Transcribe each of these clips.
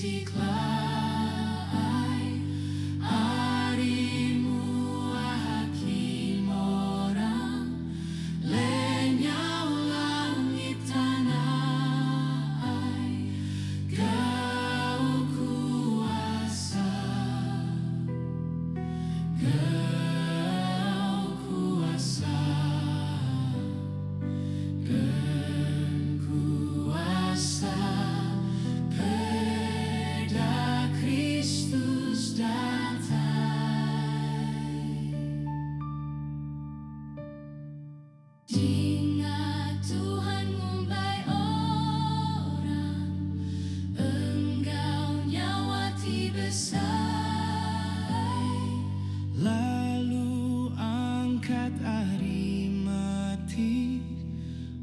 Istiqlal, harimu hakim orang, lenyau langit tanah, kau kuasa, kau kuasa, kuasa. Kristus datang. Ingat Tuhan mumbai orang, Engkau nyawati besar, lalu angkat Arimatik,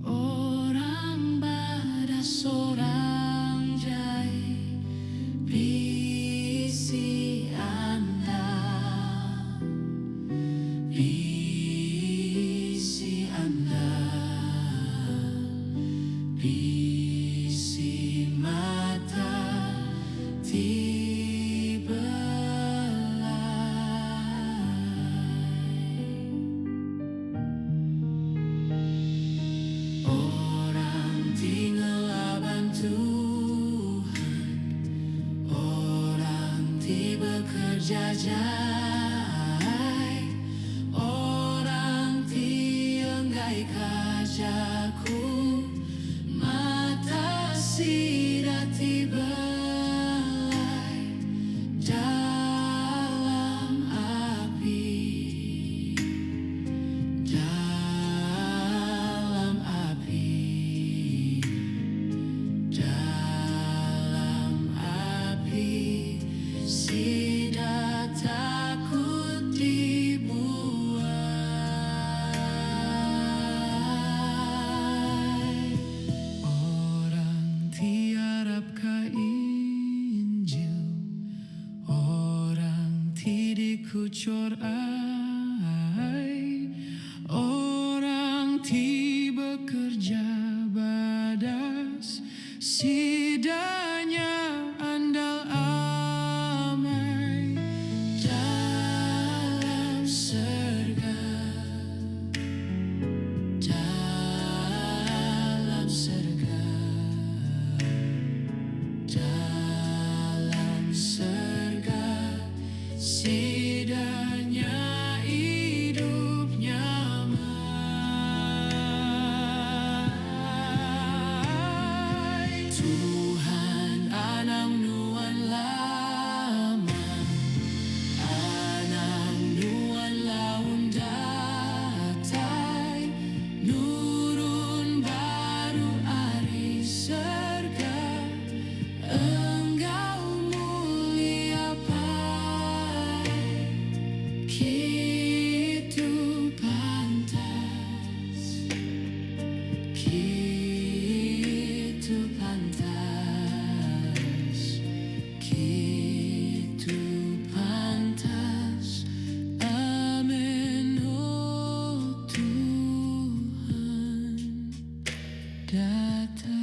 orang badas orang jahit. Bisi Anda, bisi Anda, bisi mata dibelai. Orang tinggal bantu bekerja jai, orang tienggai kajaku, mata sida tibelai dalam api, dalam api, dalam api. Sida takut dibuai, orang tiarap ka Injil, orang tidikucor ai, orang ti bekerja badas, sidanya andal dalam surga, dalam surga, dalam surga, sidanya hidup nyamai. Tuhan anang nuan lama, anang nuan laun datai, nurun baru ari surga, Engkau mulia pai, kitu pantas, kitu pantas, kitu pantas. Amin, oh Tuhan datang.